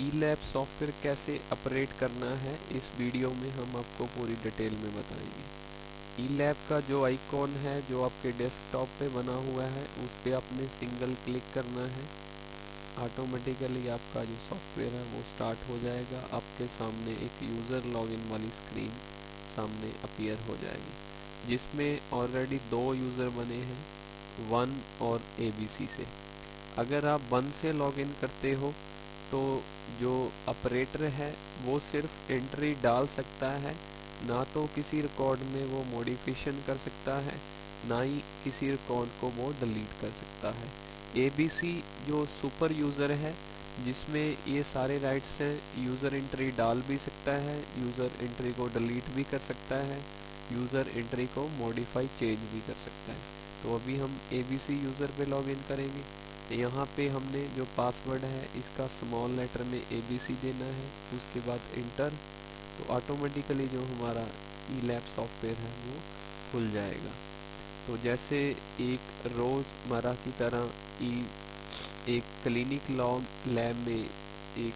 ई lab software कैसे operate करना है इस वीडियो में हम आपको पूरी डिटेल में बताएंगे। ई लैब का जो आइकॉन है जो आपके डेस्कटॉप पे बना हुआ है उस पर आपने सिंगल क्लिक करना है। ऑटोमेटिकली आपका जो सॉफ्टवेयर है वो स्टार्ट हो जाएगा। आपके सामने एक यूज़र लॉगिन वाली स्क्रीन सामने अपीयर हो जाएगी, जिसमें ऑलरेडी 2 यूज़र बने हैं, 1 और ABC से। अगर आप 1 से लॉगिन करते हो तो जो ऑपरेटर है वो सिर्फ एंट्री डाल सकता है, ना तो किसी रिकॉर्ड में वो मॉडिफिकेशन कर सकता है, ना ही किसी रिकॉर्ड को वो डिलीट कर सकता है। ABC जो सुपर यूज़र है जिसमें ये सारे राइट्स हैं, यूज़र एंट्री डाल भी सकता है, यूज़र एंट्री को डिलीट भी कर सकता है, यूज़र एंट्री को मॉडिफाई चेंज भी कर सकता है। तो अभी हम ABC यूज़र पे लॉगिन करेंगे। यहाँ पे हमने जो पासवर्ड है इसका स्मॉल लेटर में ABC देना है, उसके बाद इंटर। तो ऑटोमेटिकली जो हमारा ई लैब सॉफ्टवेयर है वो खुल जाएगा। तो जैसे एक रोज़मर्रा की तरह एक क्लिनिक लैब में एक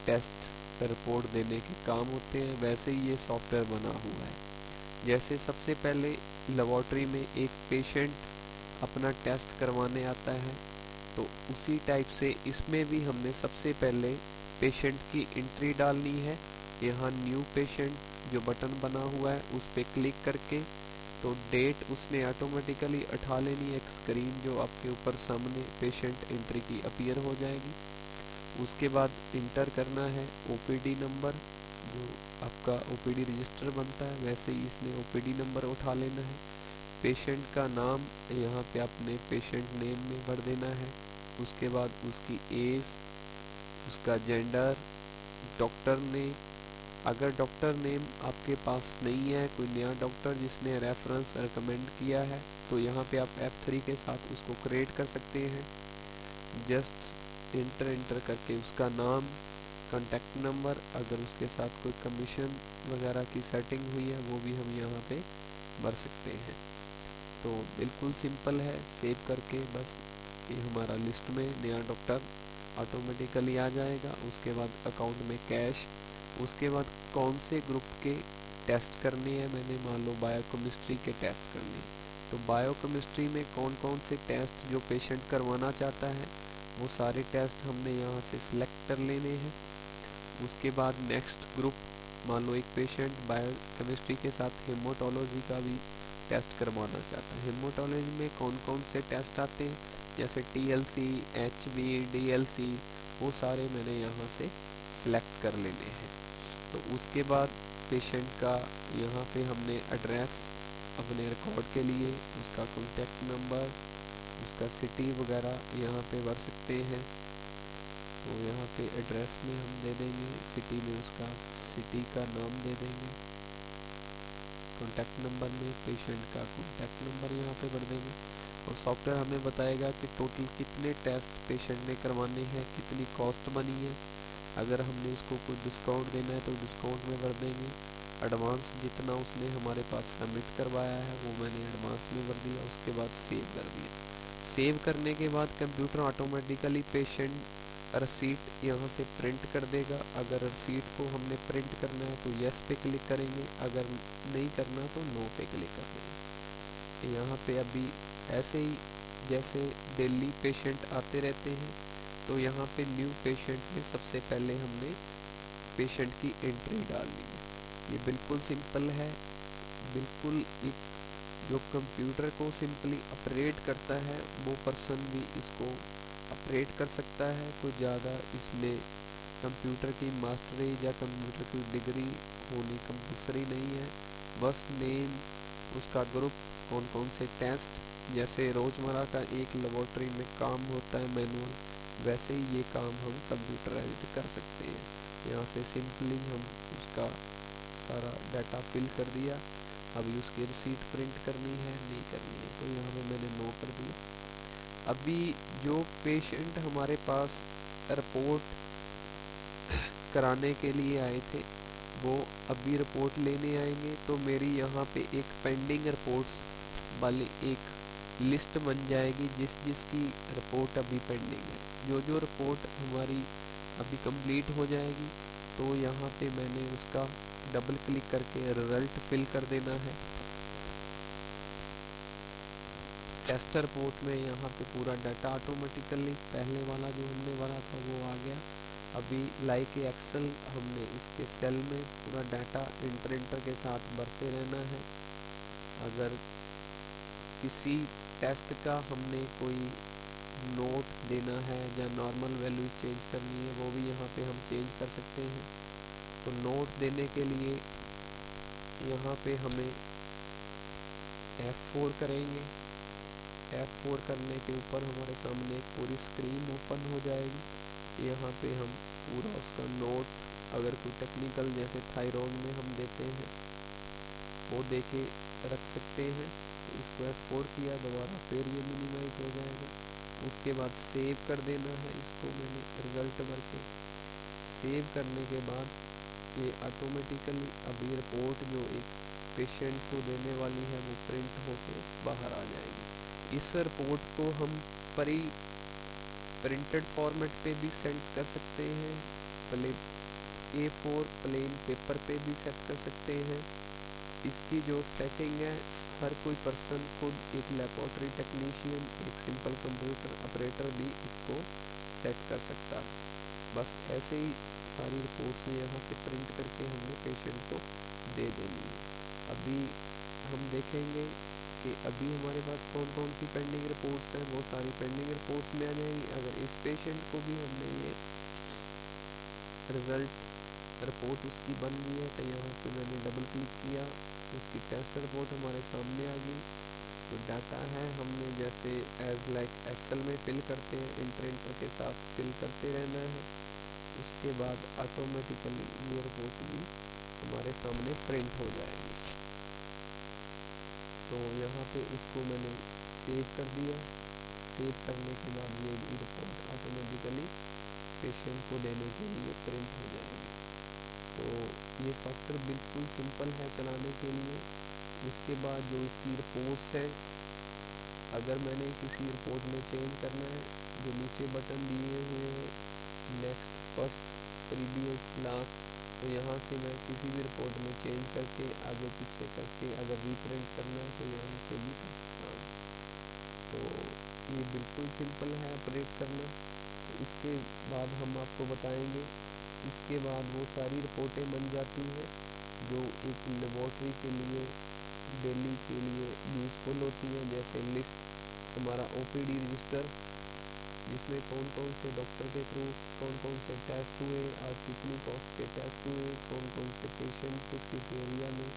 टेस्ट रिपोर्ट देने के काम होते हैं, वैसे ही ये सॉफ्टवेयर बना हुआ है। जैसे सबसे पहले लेबॉर्ट्री में एक पेशेंट अपना टेस्ट करवाने आता है, तो उसी टाइप से इसमें भी हमने सबसे पहले पेशेंट की एंट्री डालनी है। यहाँ न्यू पेशेंट जो बटन बना हुआ है उस पर क्लिक करके तो डेट उसने ऑटोमेटिकली उठा लेनी है। एक स्क्रीन जो आपके ऊपर सामने पेशेंट एंट्री की अपीयर हो जाएगी। उसके बाद इंटर करना है OPD नंबर, जो आपका OPD रजिस्टर बनता है वैसे ही इसने OPD नंबर उठा लेना है। पेशेंट का नाम यहाँ पे आपने पेशेंट नेम में भर देना है। उसके बाद उसकी एज, उसका जेंडर, डॉक्टर ने, अगर डॉक्टर नेम आपके पास नहीं है, कोई नया डॉक्टर जिसने रेफरेंस रिकमेंड किया है, तो यहाँ पे आप F3 के साथ उसको क्रिएट कर सकते हैं। जस्ट इंटर करके उसका नाम, कॉन्टैक्ट नंबर, अगर उसके साथ कोई कमीशन वगैरह की सेटिंग हुई है वो भी हम यहाँ पे भर सकते हैं। तो बिल्कुल सिंपल है, सेव करके बस ये हमारा लिस्ट में नया डॉक्टर ऑटोमेटिकली आ जाएगा। उसके बाद अकाउंट में कैश, उसके बाद कौन से ग्रुप के टेस्ट करने हैं, मैंने मान लो बायोकेमिस्ट्री के टेस्ट करने हैं, तो बायोकेमिस्ट्री में कौन कौन से टेस्ट जो पेशेंट करवाना चाहता है वो सारे टेस्ट हमने यहाँ से सिलेक्ट कर लेने हैं। उसके बाद नेक्स्ट ग्रुप, मान लो एक पेशेंट बायोकेमिस्ट्री के साथ हेमाटोलॉजी का भी टेस्ट करवाना चाहता है। हेमाटोलॉजी में कौन कौन से टेस्ट आते हैं, जैसे TLC, HB, DLC, वो सारे मैंने यहाँ से सिलेक्ट कर लेने हैं। तो उसके बाद पेशेंट का यहाँ पे हमने एड्रेस अपने रिकॉर्ड के लिए, उसका कॉन्टैक्ट नंबर, उसका सिटी वगैरह यहाँ पे भर सकते हैं। तो यहाँ पे एड्रेस में हम दे देंगे, सिटी में उसका सिटी का नाम दे देंगे, कॉन्टैक्ट नंबर में पेशेंट का कॉन्टैक्ट नंबर यहाँ पे भर देंगे। और सॉफ्टवेयर हमें बताएगा कि टोटल कितने टेस्ट पेशेंट ने करवाने हैं, कितनी कॉस्ट बनी है। अगर हमने उसको कोई डिस्काउंट देना है तो डिस्काउंट में भर देंगे। एडवांस जितना उसने हमारे पास सबमिट करवाया है वो मैंने एडवांस में भर दिया। उसके बाद सेव कर दिया। सेव करने के बाद कंप्यूटर ऑटोमेटिकली पेशेंट रसीट यहाँ से प्रिंट कर देगा। अगर रसीट को हमने प्रिंट करना है तो यस पे क्लिक करेंगे, अगर नहीं करना तो नो पे क्लिक कर देंगे। यहाँ पे अभी ऐसे ही जैसे डेली पेशेंट आते रहते हैं, तो यहाँ पे न्यू पेशेंट में सबसे पहले हमने पेशेंट की एंट्री डालनी है। ये बिल्कुल सिंपल है, बिल्कुल एक जो कंप्यूटर को सिंपली ऑपरेट करता है वो पर्सन भी इसको ऑपरेट कर सकता है। कोई ज़्यादा इसमें कंप्यूटर की मास्टरी या कंप्यूटर की डिग्री होनी कंपलसरी नहीं है। बस नेम, उसका ग्रुप, कौन कौन से टेस्ट, जैसे रोज़मर्रा का एक लेबॉर्ट्री में काम होता है मैनुअल, वैसे ही ये काम हम कंप्यूटराइज्ड कर सकते हैं। यहाँ से सिंपली हम उसका सारा डाटा फिल कर दिया। अभी उसकी रिसीट प्रिंट करनी है, नहीं करनी है, तो यहाँ पे मैंने नो कर दिया। अभी जो पेशेंट हमारे पास रिपोर्ट कराने के लिए आए थे वो अभी रिपोर्ट लेने आएंगे, तो मेरी यहाँ पे एक पेंडिंग रिपोर्ट्स वाली एक लिस्ट बन जाएगी जिसकी रिपोर्ट अभी पेंडिंग है। जो जो रिपोर्ट हमारी अभी कंप्लीट हो जाएगी। तो यहाँ पे मैंने उसका डबल क्लिक करके रिज़ल्ट फिल कर देना है। टेस्ट रिपोर्ट में यहाँ पे पूरा डाटा ऑटोमेटिकली पहले वाला जो हमने भरा था वो आ गया। अभी लाइक एक्सेल हमने इसके सेल में पूरा डाटा इंटर इंटर के साथ भरते रहना है। अगर किसी टेस्ट का हमने कोई नोट देना है या नॉर्मल वैल्यूज चेंज करनी है वो भी यहाँ पे हम चेंज कर सकते हैं। तो नोट देने के लिए यहाँ पे हमें F4 करेंगे। F4 करने के ऊपर हमारे सामने एक पूरी स्क्रीन ओपन हो जाएगी। यहाँ पे हम पूरा उसका नोट, अगर कोई टेक्निकल जैसे थायरॉइड में हम देते हैं वो दे के रख सकते हैं। तो इसको F4 किया, दोबारा फिर ये मिनिमाइज हो जाएगा। उसके बाद सेव कर देना है। इसको मैंने रिज़ल्ट भर के सेव करने के बाद ये ऑटोमेटिकली अभी रिपोर्ट जो एक पेशेंट को देने वाली है वो प्रिंट होके बाहर आ जाएगी। इस रिपोर्ट को हम प्री प्रिंटेड फॉर्मेट पे भी सेंड कर सकते हैं, प्ले A4 प्लेन पेपर पे भी सेट कर सकते हैं। इसकी जो सेटिंग है, हर कोई पर्सन खुद, एक लेबोरेटरी टेक्नीशियन, एक सिंपल कंप्यूटर ऑपरेटर भी इसको सेट कर सकता है। बस ऐसे ही सारी रिपोर्ट्स यहाँ से प्रिंट करके हमने पेशेंट को दे देनी है। अभी हम देखेंगे कि अभी हमारे पास कौन कौन सी पेंडिंग रिपोर्ट्स हैं, वो सारी पेंडिंग रिपोर्ट्स में आ जाएंगी। अगर इस पेशेंट को भी हमने ये रिज़ल्ट रिपोर्ट उसकी बन गई है तो यहाँ पे मैंने डबल क्लिक किया, उसकी टेस्ट रिपोर्ट हमारे सामने आ गई। जो डाटा है हमने जैसे एज लाइक एक्सेल में फिल करते हैं, इंटर इंटर के साथ फिल करते रहना है। उसके बाद ऑटोमेटिकली ये रिपोर्ट भी हमारे सामने प्रिंट हो जाएगी। तो यहाँ पे इसको मैंने सेव कर दिया। सेव करने के बाद ये रिपोर्ट ऑटोमेटिकली पेशेंट को देने के लिए प्रिंट हो जाएगी। तो ये सॉफ्टवेयर बिल्कुल सिंपल है चलाने के लिए। उसके बाद जो इसकी रिपोर्ट्स हैं, अगर मैंने किसी रिपोर्ट में चेंज करना है, जो नीचे बटन दिए हुए हैं नेक्स्ट, फर्स्ट, प्रीवियस, लास्ट, तो यहाँ से मैं किसी भी रिपोर्ट में चेंज करके आगे पीछे करके अगर रीप्रिंट करना है तो यहाँ पे भी कर सकता हूँ। तो ये बिल्कुल सिंपल है ऑपरेट करना। तो इसके बाद हम आपको बताएंगे, इसके बाद वो सारी रिपोर्टें बन जाती हैं जो एक लेबॉर्ट्री के लिए डेली के लिए यूज़फुल होती हैं। जैसे लिस्ट, हमारा OPD रजिस्टर, जिसमें कौन कौन से डॉक्टर के थ्रू कौन कौन से टेस्ट हुए, आज कितनी कॉस्ट के टेस्ट हुए, कौन कौन से पेशेंट किस किस एरिया में।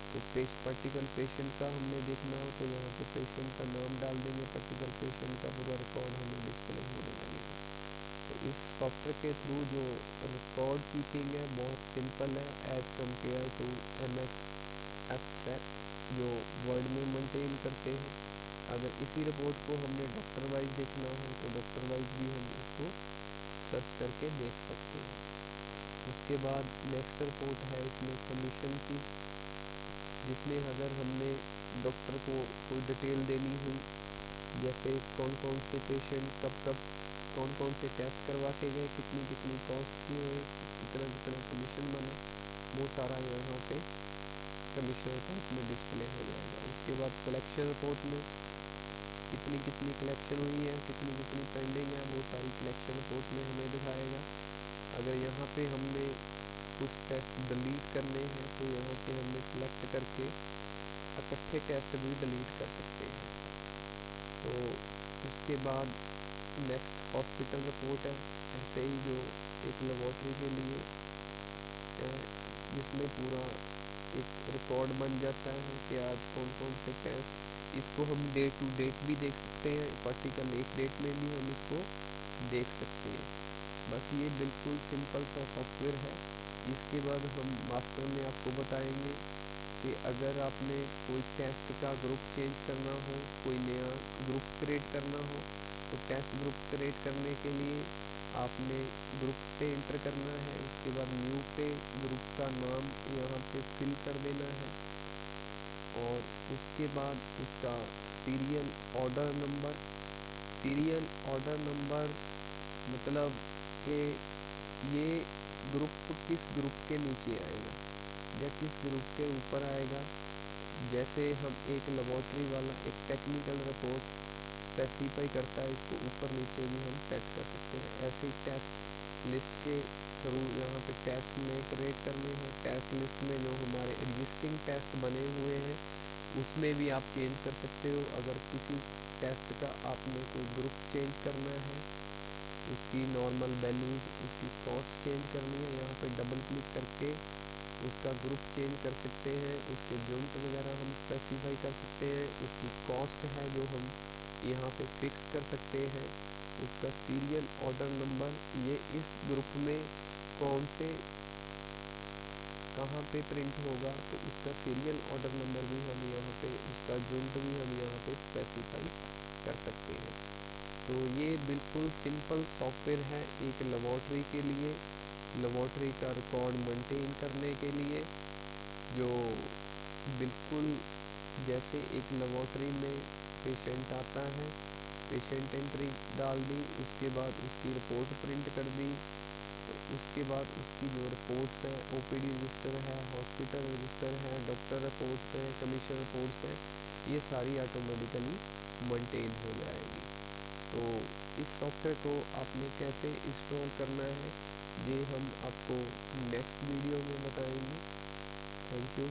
तो पर्टिकुलर पेशेंट का हमने देखना हो तो यहाँ पे पेशेंट का नाम डाल देंगे, पर्टिकुलर पेशेंट का पूरा रिकॉर्ड हमें डिस्प्ले होने लगेगा। तो इस सॉफ्टवेयर के थ्रू जो रिकॉर्ड कीपिंग है बहुत सिंपल है as compare to MS Excel जो वर्ड में मेंटेन करते हैं। अगर इसी रिपोर्ट को हमने डॉक्टर वाइज देखना हो तो डॉक्टर वाइज भी हम उसको सर्च करके देख सकते हैं। उसके बाद नेक्स्ट रिपोर्ट है इसमें कमीशन की, जिसमें अगर हमने डॉक्टर को कोई डिटेल देनी हुई, जैसे कौन कौन से पेशेंट कब कब कौन कौन से टेस्ट करवा के गए, कितनी कितनी कॉस्ट किए, कितना कितना कमीशन बना, वो सारा यहाँ पे कमीशन रिपोर्ट में डिस्प्ले हो जाएगा। उसके बाद कलेक्शन रिपोर्ट में कितनी कितनी कलेक्शन हुई है, कितनी कितनी पेंडिंग है, वो सारी कलेक्शन रिपोर्ट में हमें दिखाएगा। अगर यहाँ पे हमने कुछ टेस्ट डिलीट करने हैं तो यहाँ से हमने सेलेक्ट करके इकट्ठे टेस्ट भी डिलीट कर सकते हैं। तो उसके बाद नेक्स्ट हॉस्पिटल रिपोर्ट है, ऐसे ही जो एक लेबॉर्ट्री के लिए है, जिसमें पूरा एक रिकॉर्ड बन जाता है कि आज कौन कौन से टेस्ट। इसको हम डे टू डेट भी देख सकते हैं, पर्टिकुलर एक डेट में भी हम इसको देख सकते हैं। बस ये बिल्कुल सिंपल सा सॉफ्टवेयर है। इसके बाद हम मास्टर में आपको बताएंगे कि अगर आपने कोई टेस्ट का ग्रुप चेंज करना हो, कोई नया ग्रुप क्रिएट करना हो, तो टेस्ट ग्रुप क्रिएट करने के लिए आपने ग्रुप पे इंटर करना है। उसके बाद न्यू पे ग्रुप का नाम यहाँ पे फिल कर देना है और उसके बाद उसका serial order number, serial order number मतलब कि ये ग्रुप किस ग्रुप के नीचे आएगा या किस ग्रुप के ऊपर आएगा। जैसे हम एक लेबॉर्ट्री वाला एक टेक्निकल रिपोर्ट स्पेसिफाई करता है, इसको ऊपर नीचे भी हम सेट कर सकते हैं। ऐसे ही टेस्ट लिस्ट के थ्रू यहाँ पे टेस्ट में क्रिएट करने हैं। टेस्ट लिस्ट में जो हमारे एग्जिस्टिंग टेस्ट बने हुए हैं उसमें भी आप चेंज कर सकते हो। अगर किसी टेस्ट का आपने कोई ग्रुप चेंज करना है, उसकी नॉर्मल वैल्यूज़, उसकी कॉस्ट चेंज करनी है, यहाँ पे डबल क्लिक करके उसका ग्रुप चेंज कर सकते हैं। उसके यूनिट वगैरह हम स्पेसिफाई कर सकते हैं। उसकी कॉस्ट है जो हम यहाँ पे फिक्स कर सकते हैं। उसका सीरियल ऑर्डर नंबर, ये इस ग्रुप में कौन से कहाँ पे प्रिंट होगा, तो उसका सीरियल ऑर्डर नंबर भी हम यहाँ पे, उसका यूनिट भी हम यहाँ पे स्पेसिफाई कर सकते हैं। तो ये बिल्कुल सिंपल सॉफ्टवेयर है एक लेबॉर्ट्री के लिए, लेबॉर्ट्री का रिकॉर्ड मेंटेन करने के लिए। जो बिल्कुल जैसे एक लेबॉर्ट्री में पेशेंट आता है, पेशेंट एंट्री डाल दी, उसके बाद उसकी रिपोर्ट प्रिंट कर दी, तो उसके बाद उसकी जो रिपोर्ट्स हैं, ओपीडी रजिस्टर है, हॉस्पिटल रजिस्टर है, डॉक्टर रिपोर्ट्स हैं, कमीशन रिपोर्ट्स हैं, ये सारी ऑटोमेटिकली मेंटेन हो जाएगी। तो इस सॉफ्टवेयर को आपने कैसे इंस्टॉल करना है ये हम आपको नेक्स्ट वीडियो में बताएंगे। Thank you.